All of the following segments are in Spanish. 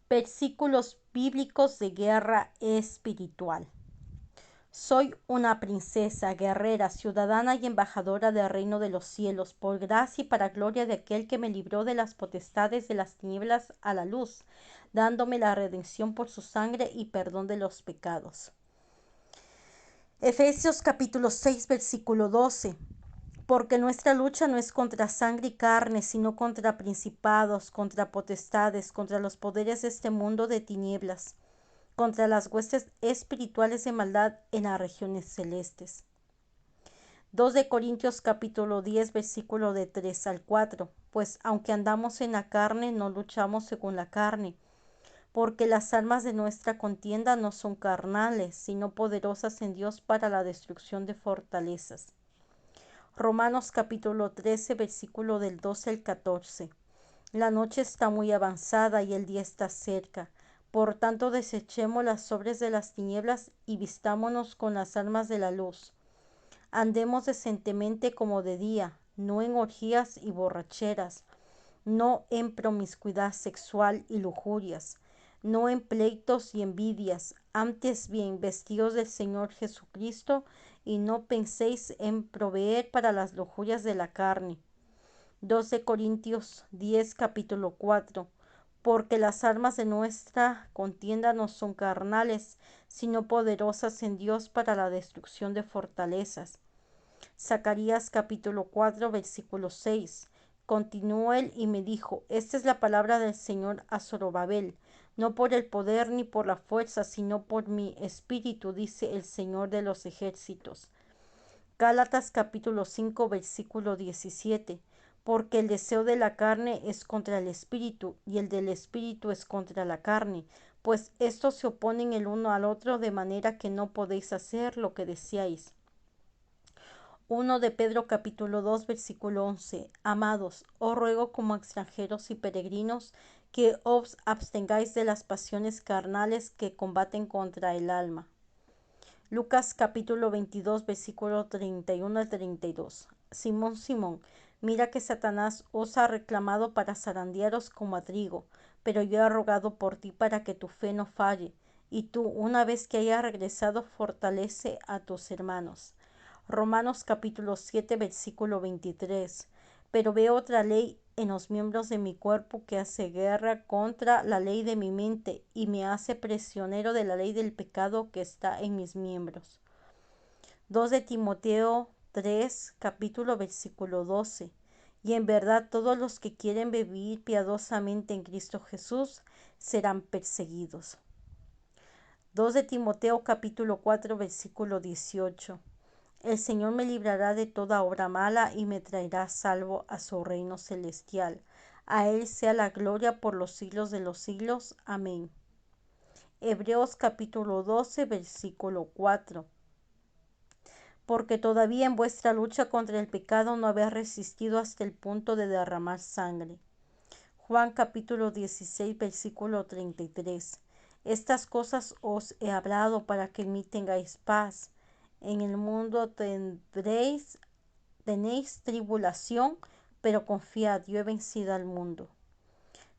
Versículos bíblicos de guerra espiritual. Soy una princesa, guerrera, ciudadana y embajadora del reino de los cielos, por gracia y para gloria de aquel que me libró de las potestades de las tinieblas a la luz, dándome la redención por su sangre y perdón de los pecados. Efesios capítulo 6, versículo 12. Porque nuestra lucha no es contra sangre y carne, sino contra principados, contra potestades, contra los poderes de este mundo de tinieblas, contra las huestes espirituales de maldad en las regiones celestes. 2 de Corintios capítulo 10 versículo de 3 al 4. Pues aunque andamos en la carne, no luchamos según la carne, porque las armas de nuestra contienda no son carnales, sino poderosas en Dios para la destrucción de fortalezas. Romanos capítulo 13 versículo del 12 al 14. La noche está muy avanzada y el día está cerca. Por tanto, desechemos las obras de las tinieblas y vistámonos con las armas de la luz. Andemos decentemente como de día, no en orgías y borracheras, no en promiscuidad sexual y lujurias, no en pleitos y envidias, antes bien vestidos del Señor Jesucristo, y no penséis en proveer para las lujurias de la carne. 2 de Corintios 10 capítulo 4. Porque las armas de nuestra contienda no son carnales, sino poderosas en Dios para la destrucción de fortalezas. Zacarías capítulo 4 versículo 6. Continuó él y me dijo: Esta es la palabra del Señor a Zorobabel, no por el poder ni por la fuerza, sino por mi espíritu, dice el Señor de los ejércitos. Gálatas capítulo 5 versículo 17. Porque el deseo de la carne es contra el espíritu, y el del espíritu es contra la carne, pues estos se oponen el uno al otro, de manera que no podéis hacer lo que deseáis. 1 de Pedro capítulo 2 versículo 11. Amados, os ruego como extranjeros y peregrinos que os abstengáis de las pasiones carnales que combaten contra el alma. Lucas capítulo 22 versículo 31 al 32. Simón, Simón, mira que Satanás os ha reclamado para zarandearos como a trigo, pero yo he rogado por ti para que tu fe no falle, y tú, una vez que hayas regresado, fortalece a tus hermanos. Romanos capítulo 7 versículo 23. Pero veo otra ley en los miembros de mi cuerpo que hace guerra contra la ley de mi mente y me hace prisionero de la ley del pecado que está en mis miembros. 2 de Timoteo 3 capítulo versículo 12. Y en verdad todos los que quieren vivir piadosamente en Cristo Jesús serán perseguidos. 2 de Timoteo capítulo 4 versículo 18. El Señor me librará de toda obra mala y me traerá salvo a su reino celestial. A Él sea la gloria por los siglos de los siglos. Amén. Hebreos capítulo 12 versículo 4. Porque todavía en vuestra lucha contra el pecado no habéis resistido hasta el punto de derramar sangre. Juan capítulo 16 versículo 33. Estas cosas os he hablado para que en mí tengáis paz. En el mundo tenéis tribulación, pero confiad, yo he vencido al mundo.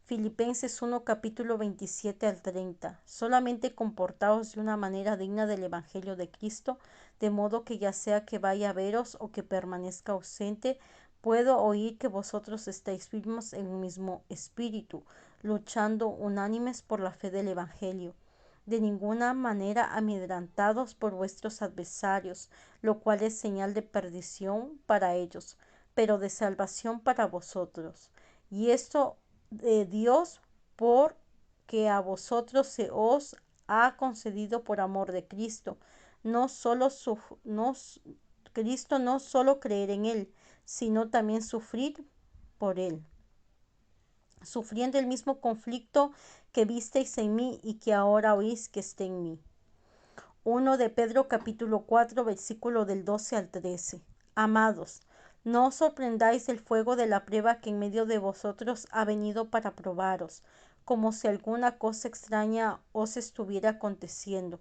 Filipenses 1 capítulo 27 al 30. Solamente comportaos de una manera digna del Evangelio de Cristo, de modo que ya sea que vaya a veros o que permanezca ausente, puedo oír que vosotros estáis firmes en un mismo espíritu, luchando unánimes por la fe del Evangelio, de ninguna manera amedrentados por vuestros adversarios, lo cual es señal de perdición para ellos, pero de salvación para vosotros. Y esto de Dios, porque a vosotros se os ha concedido por amor de Cristo, no solo Cristo no solo creer en Él, sino también sufrir por Él, sufriendo el mismo conflicto que visteis en mí y que ahora oís que está en mí. 1 de Pedro capítulo 4 versículo del 12 al 13. Amados, no os sorprendáis del fuego de la prueba que en medio de vosotros ha venido para probaros, como si alguna cosa extraña os estuviera aconteciendo.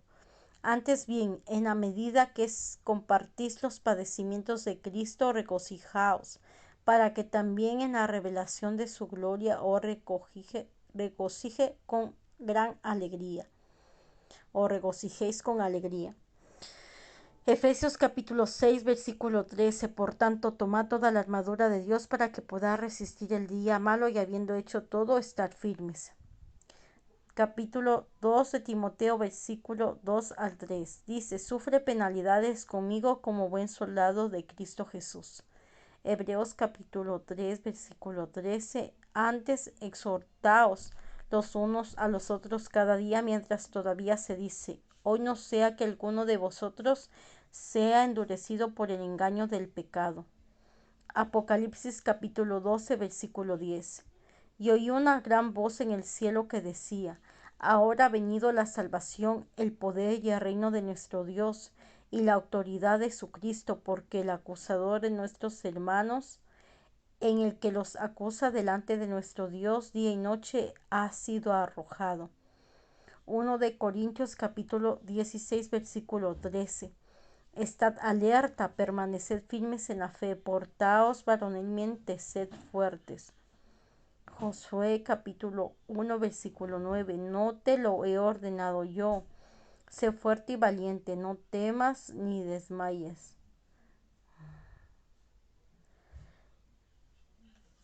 Antes bien, en la medida que compartís los padecimientos de Cristo, regocijaos, para que también en la revelación de su gloria os regocije con gran alegría, o regocijéis con alegría. Efesios capítulo 6, versículo 13. Por tanto, tomad toda la armadura de Dios para que podáis resistir el día malo y habiendo hecho todo, estar firmes. Capítulo 2 de Timoteo, versículo 2 al 3. Dice, sufre penalidades conmigo como buen soldado de Cristo Jesús. Hebreos capítulo 3, versículo 13. Antes exhortaos los unos a los otros cada día mientras todavía se dice, hoy no sea que alguno de vosotros sea endurecido por el engaño del pecado. Apocalipsis capítulo 12, versículo 10. Y oí una gran voz en el cielo que decía, ahora ha venido la salvación, el poder y el reino de nuestro Dios y la autoridad de su Cristo, porque el acusador de nuestros hermanos, en el que los acusa delante de nuestro Dios día y noche, ha sido arrojado. 1 de Corintios capítulo 16, versículo 13. Estad alerta, permaneced firmes en la fe, portaos varonilmente, sed fuertes. Josué capítulo 1, versículo 9. No te lo he ordenado yo. Sé fuerte y valiente, no temas ni desmayes.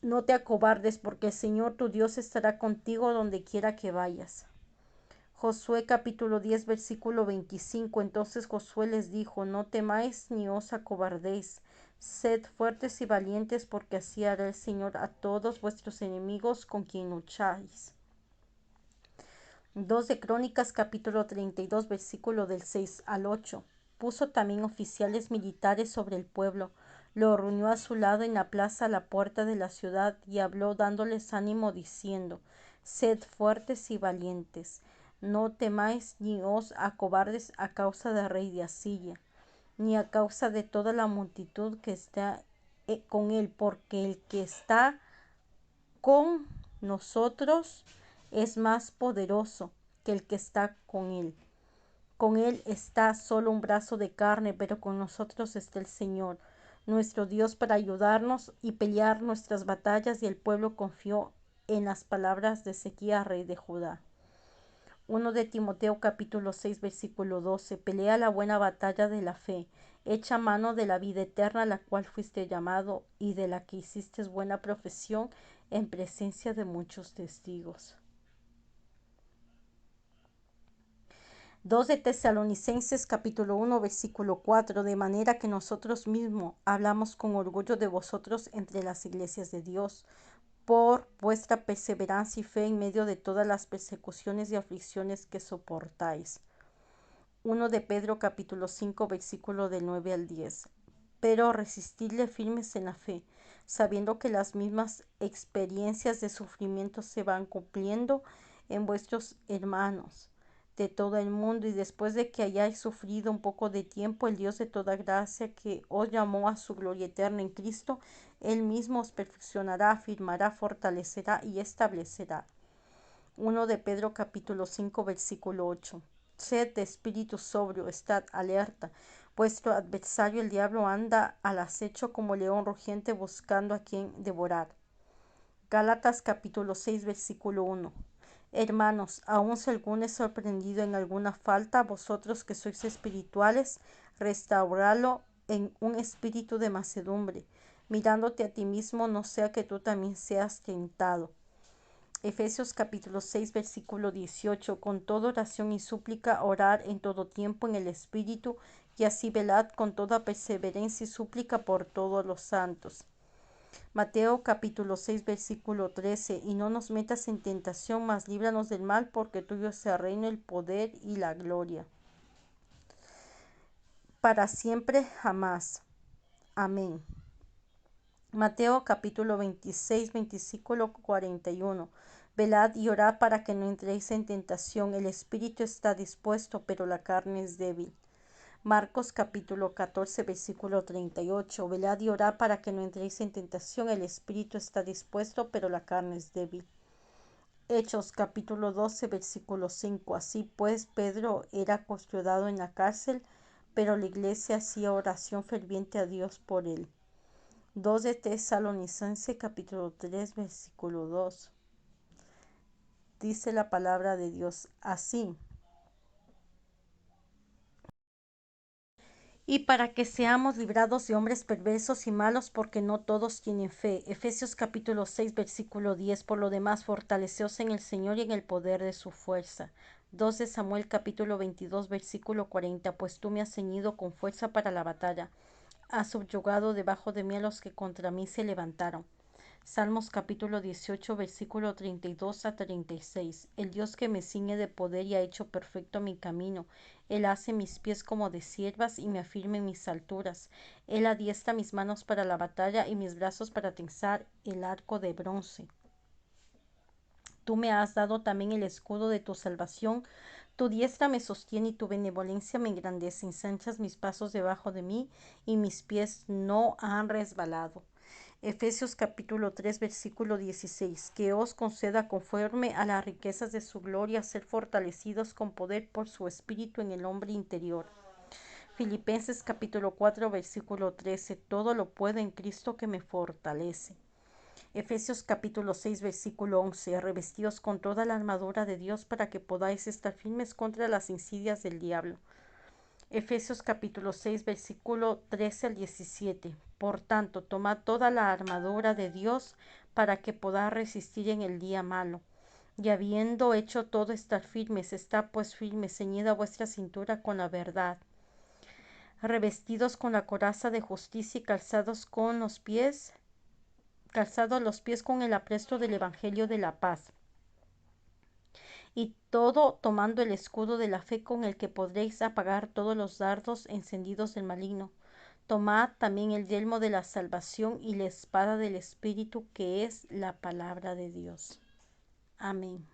No te acobardes, porque el Señor tu Dios estará contigo donde quiera que vayas. Josué capítulo 10, versículo 25. Entonces Josué les dijo, no temáis ni os acobardéis, sed fuertes y valientes, porque así hará el Señor a todos vuestros enemigos con quien lucháis. 2 de Crónicas capítulo 32, versículo del 6 al 8. Puso también oficiales militares sobre el pueblo, lo reunió a su lado en la plaza a la puerta de la ciudad y habló dándoles ánimo diciendo, sed fuertes y valientes, no temáis ni os acobardes a causa del rey de Asiria, ni a causa de toda la multitud que está con él, porque el que está con nosotros es más poderoso que el que está con él. Con él está solo un brazo de carne, pero con nosotros está el Señor, nuestro Dios, para ayudarnos y pelear nuestras batallas. Y el pueblo confió en las palabras de Ezequías, rey de Judá. 1 de Timoteo capítulo 6, versículo 12. Pelea la buena batalla de la fe. Echa mano de la vida eterna, a la cual fuiste llamado y de la que hiciste buena profesión en presencia de muchos testigos. 2 de Tesalonicenses capítulo 1, versículo 4. De manera que nosotros mismos hablamos con orgullo de vosotros entre las iglesias de Dios, por vuestra perseverancia y fe en medio de todas las persecuciones y aflicciones que soportáis. 1 de Pedro capítulo 5, versículo del 9 al 10. Pero resistidle firmes en la fe, sabiendo que las mismas experiencias de sufrimiento se van cumpliendo en vuestros hermanos de todo el mundo, y después de que hayáis sufrido un poco de tiempo, el Dios de toda gracia, que os llamó a su gloria eterna en Cristo, Él mismo os perfeccionará, afirmará, fortalecerá y establecerá. 1 de Pedro capítulo 5, versículo 8. Sed de espíritu sobrio, estad alerta. Vuestro adversario el diablo anda al acecho como león rugiente buscando a quien devorar. Gálatas capítulo 6, versículo 1. Hermanos, aun si alguno es sorprendido en alguna falta, vosotros que sois espirituales, restauradlo en un espíritu de mansedumbre, mirándote a ti mismo, no sea que tú también seas tentado. Efesios capítulo 6, versículo 18. Con toda oración y súplica, orar en todo tiempo en el Espíritu, y así velad con toda perseverancia y súplica por todos los santos. Mateo capítulo 6, versículo 13. Y no nos metas en tentación, mas líbranos del mal, porque tuyo es el reino, el poder y la gloria, para siempre jamás. Amén. Mateo capítulo 26, versículo 41. Velad y orad para que no entréis en tentación. El espíritu está dispuesto, pero la carne es débil. Marcos capítulo 14, versículo 38. Velad y orad para que no entréis en tentación. El espíritu está dispuesto, pero la carne es débil. Hechos capítulo 12, versículo 5. Así pues, Pedro era custodiado en la cárcel, pero la iglesia hacía oración ferviente a Dios por él. 2 de Tesalonicenses capítulo 3, versículo 2. dice la palabra de Dios así. Y para que seamos librados de hombres perversos y malos, porque no todos tienen fe. Efesios capítulo 6, versículo 10. Por lo demás, fortaleceos en el Señor y en el poder de su fuerza. 2 de Samuel capítulo 22, versículo 40. Pues tú me has ceñido con fuerza para la batalla. Has subyugado debajo de mí a los que contra mí se levantaron. Salmos capítulo 18, versículo 32 a 36. El Dios que me ciñe de poder y ha hecho perfecto mi camino. Él hace mis pies como de siervas y me afirma en mis alturas. Él adiestra mis manos para la batalla y mis brazos para tensar el arco de bronce. Tú me has dado también el escudo de tu salvación. Tu diestra me sostiene y tu benevolencia me engrandece. Ensanchas mis pasos debajo de mí y mis pies no han resbalado. Efesios capítulo 3, versículo 16. Que os conceda conforme a las riquezas de su gloria ser fortalecidos con poder por su espíritu en el hombre interior. Filipenses capítulo 4, versículo 13. Todo lo puedo en Cristo que me fortalece. Efesios capítulo 6, versículo 11. Revestidos con toda la armadura de Dios para que podáis estar firmes contra las insidias del diablo. Efesios capítulo 6, versículo 13 al 17. Por tanto, tomad toda la armadura de Dios para que podáis resistir en el día malo. Y habiendo hecho todo estar firmes, está pues firme, ceñida vuestra cintura con la verdad, revestidos con la coraza de justicia y calzados los pies con el apresto del evangelio de la paz. Y todo tomando el escudo de la fe con el que podréis apagar todos los dardos encendidos del maligno. Tomad también el yelmo de la salvación y la espada del Espíritu, que es la palabra de Dios. Amén.